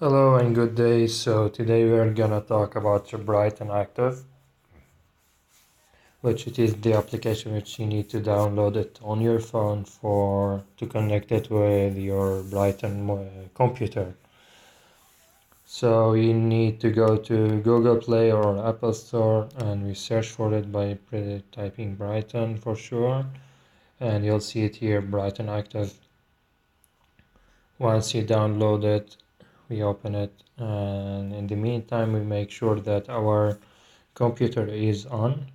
Hello and good day. So today we are gonna talk about Bryton Active, which it is the application which you need to download it on your phone for to connect it with your Bryton computer. So you need to go to Google Play or Apple Store and we search for it by typing Bryton for sure, and you'll see it here, Bryton Active. Once you download it, we open it, and in the meantime we make sure that our computer is on,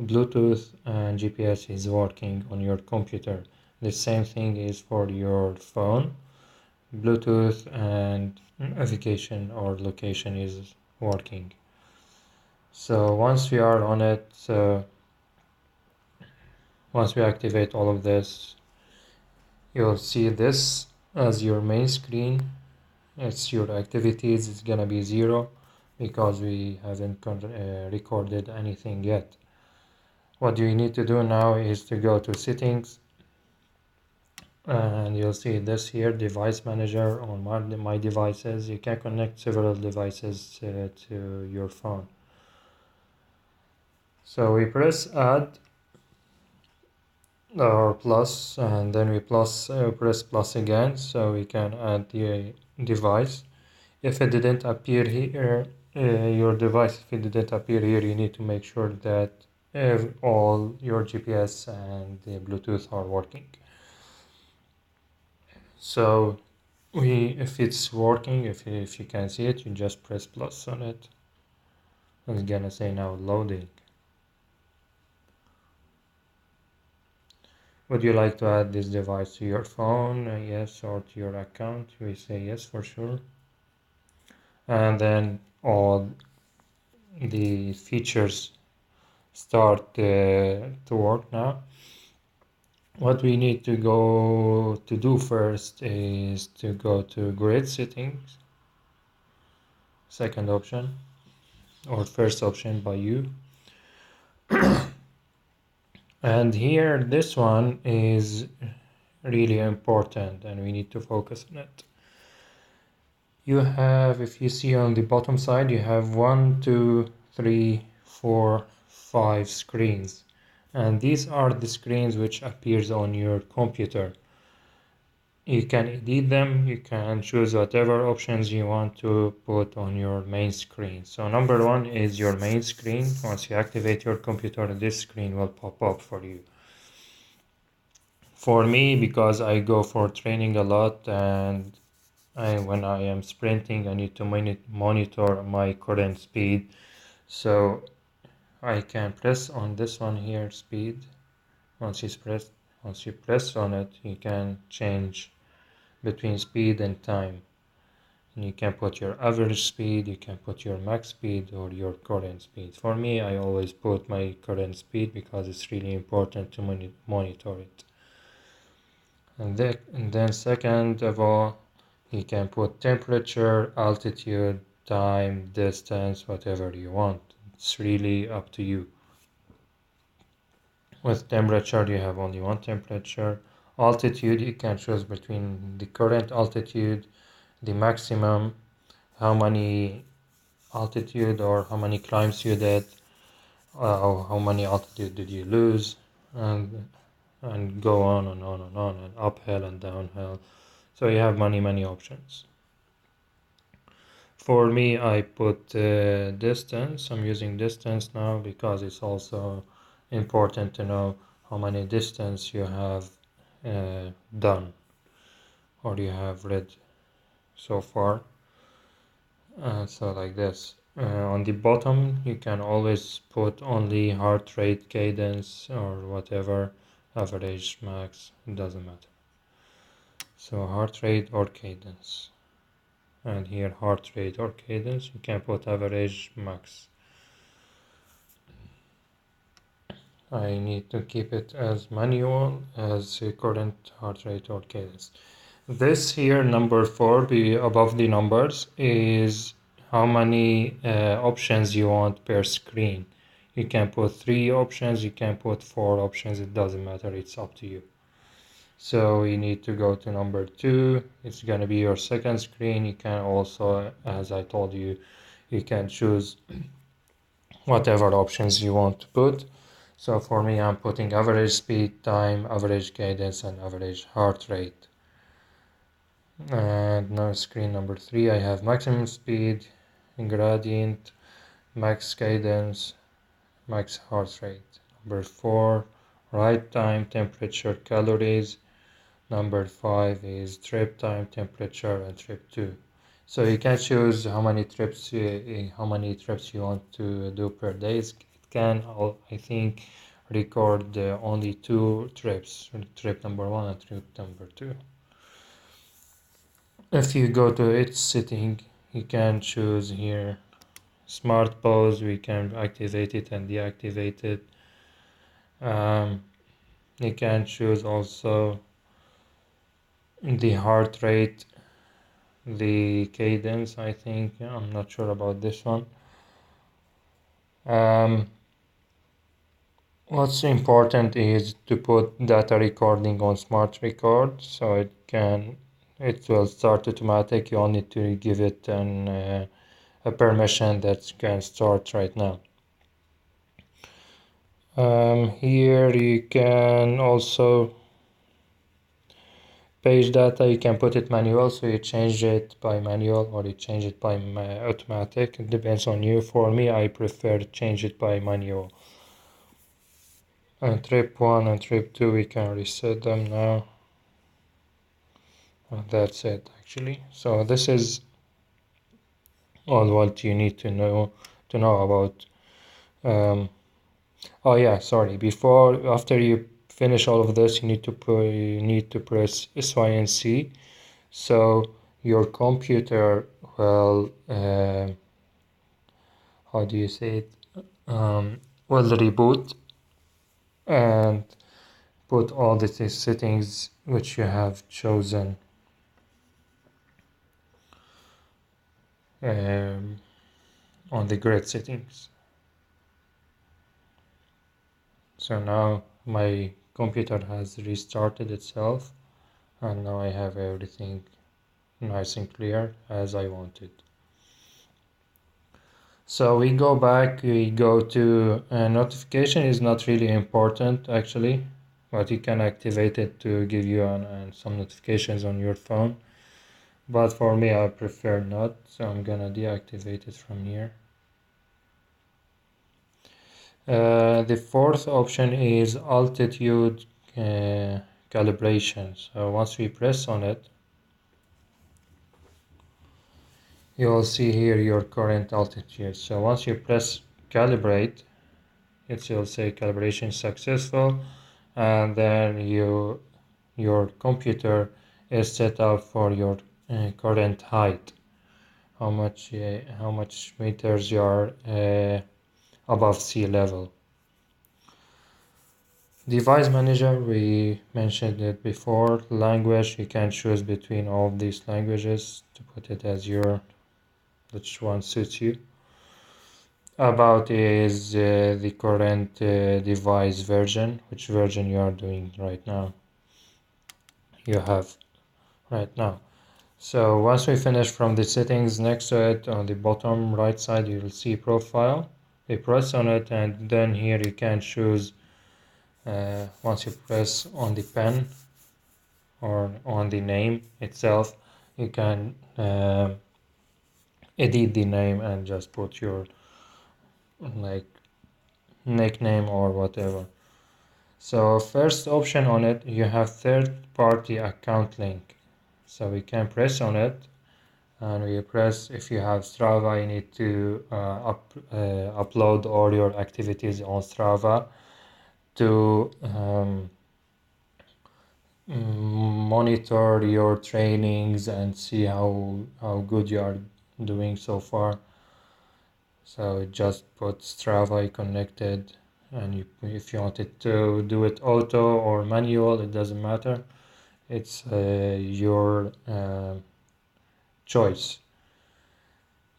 Bluetooth and GPS is working on your computer. The same thing is for your phone. Bluetooth and navigation or location is working. So once we are on it, once we activate all of this, you'll see this as your main screen. It's your activities. It's gonna be 0 because we haven't recorded anything yet. What you need to do now is to go to settings, and you'll see this here, device manager. On my devices, you can connect several devices to your phone. So we press add or plus, and then we press plus again, so we can add the device. If it didn't appear here, your device, if it didn't appear here, you need to make sure that all your GPS and the Bluetooth are working. So if it's working, if you can see it, you just press plus on it. It's gonna say now loading. Would you like to add this device to your phone? Yes, or to your account? We say yes for sure. And then all the features start to work now. What we need to go to do first is to go to grid settings, second option, or first option by you. And here, this one is really important and we need to focus on it. You have, if you see on the bottom side, you have 1, 2, 3, 4, 5 screens. And these are the screens which appears on your computer. You can edit them, you can choose whatever options you want to put on your main screen. So number 1 is your main screen. Once you activate your computer, this screen will pop up for you. For me, because I go for training a lot and when I am sprinting, I need to monitor my current speed. So I can press on this one here, speed. Once you press on it, you can change between speed and time. And you can put your average speed, you can put your max speed or your current speed. For me, I always put my current speed because it's really important to monitor it. And then second of all, you can put temperature, altitude, time, distance, whatever you want. It's really up to you. With temperature, you have only one temperature. Altitude, you can choose between the current altitude, the maximum, how many altitude or how many climbs you did, how many altitude did you lose, and go on and on and on, and uphill and downhill. So you have many options. For me, I put distance. I'm using distance now because it's also important to know how many distance you have done or you have read so far. So like this. On the bottom, you can always put only heart rate, cadence, or whatever, average, max, it doesn't matter. So heart rate or cadence. And here heart rate or cadence, you can put average, max. I need to keep it as manual as current heart rate or cadence. This here, number 4, above the numbers, is how many options you want per screen. You can put 3 options, you can put 4 options, it doesn't matter, it's up to you. So you need to go to number 2. It's going to be your second screen. You can also, as I told you, you can choose whatever options you want to put. So for me, I'm putting average speed, time, average cadence, and average heart rate. And now screen number 3, I have maximum speed, gradient, max cadence, max heart rate. Number 4, ride time, temperature, calories. Number 5 is trip time, temperature, and trip 2. So you can choose how many trips you want to do per day. It can, I think, record only 2 trips, trip number 1 and trip number 2. If you go to each setting, you can choose here smart pause. We can activate it and deactivate it. You can choose also the heart rate, the cadence. I think I'm not sure about this one. What's important is to put data recording on smart record, so it will start automatic. You only need to give it a permission that can start right now. Here you can also page data. You can put it manual, so you change it by manual or you change it by automatic. It depends on you. For me, I prefer to change it by manual. And trip 1 and trip 2, we can reset them now. And that's it actually. So this is all what you need to know about. Oh yeah, sorry. After you finish all of this, you need to press SY and C. So your computer will how do you say it? Will reboot and put all the settings which you have chosen on the grid settings. So now my computer has restarted itself and now I have everything nice and clear as I wanted. So we go back, we go to notification is not really important actually, but you can activate it to give you some notifications on your phone. But for me, I prefer not, so I'm gonna deactivate it from here. The fourth option is altitude calibration. So once we press on it, you will see here your current altitude. So once you press calibrate, it will say calibration successful, and then your computer is set up for your current height, how much meters you are above sea level. Device manager, we mentioned it before. Language, you can choose between all of these languages to put it as which one suits you. About is the current device version, which version you are doing right now. You have right now. So once we finish from the settings, next to it on the bottom right side you will see profile. We press on it and then here you can choose once you press on the pen or on the name itself, you can edit the name and just put your like nickname or whatever. So first option on it, you have third-party account link. So we can press on it and we press if you have Strava, you need to upload all your activities on Strava to monitor your trainings and see how good you are doing so far. So just put Strava connected, and if you wanted to do it auto or manual, it doesn't matter. It's your choice.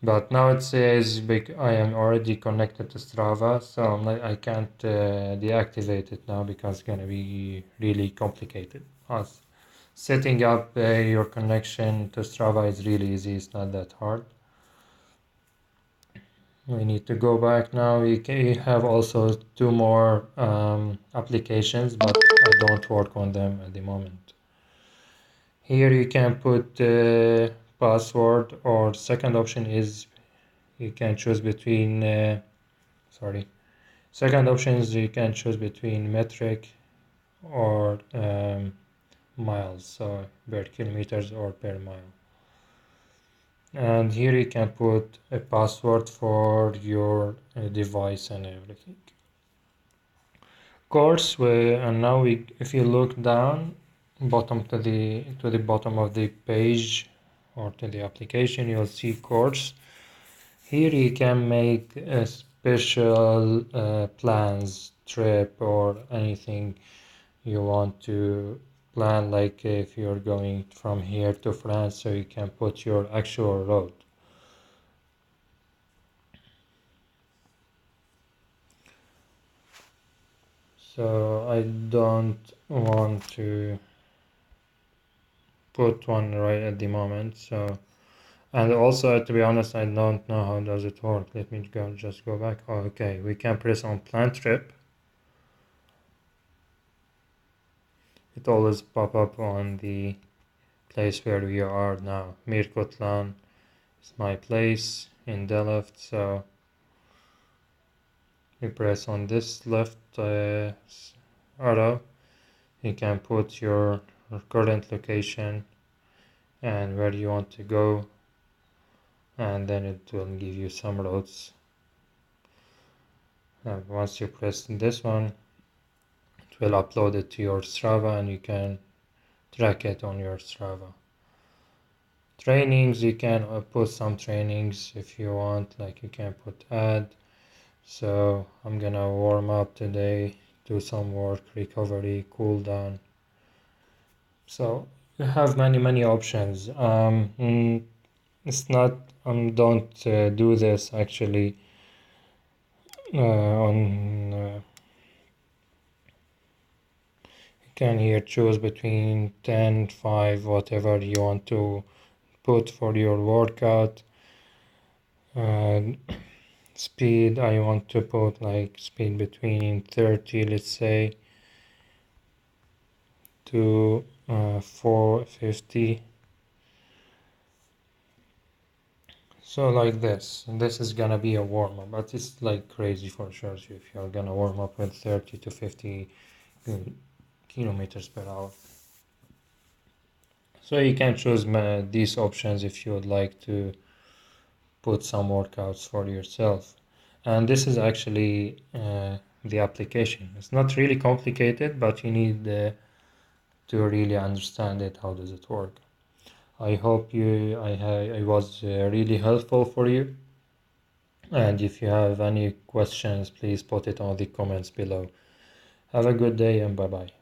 But now it says I am already connected to Strava, so I can't deactivate it now because it's gonna be really complicated us. Setting up your connection to Strava is really easy, it's not that hard. We need to go back now. We have also two more applications, but I don't work on them at the moment. Here you can put the password, or second option is you can choose between, sorry, second option is you can choose between metric or miles, so per kilometers or per mile. And here you can put a password for your device and everything. Course, and now if you look down bottom to the bottom of the page or to the application, you'll see course. Here you can make a special plans, trip, or anything you want to plan, like if you're going from here to France, so you can put your actual route. So I don't want to put one right at the moment. So, and also to be honest, I don't know how does it work. Let me just go back. Oh, okay, we can press on plan trip. It always pop up on the place where we are now. Mirkotlan is my place in Delft. So you press on this left arrow. You can put your current location and where you want to go, and then it will give you some routes. And once you press this one, it will upload it to your Strava and you can track it on your Strava. Trainings, you can put some trainings if you want, like you can put add. So I'm gonna warm up today, do some work, recovery, cool down. So you have many options. It's not, don't do this actually on you can here choose between 10, 5, whatever you want to put for your workout. Speed, I want to put like speed between 30, let's say, to 450. So like this, and this is gonna be a warm-up, but it's like crazy for sure. So if you're gonna warm up with 30 to 50 kilometers per hour. So you can choose these options if you would like to put some workouts for yourself. And this is actually the application. It's not really complicated, but you need to really understand it. How does it work? I hope I was really helpful for you. And if you have any questions, please put it on the comments below. Have a good day and bye bye.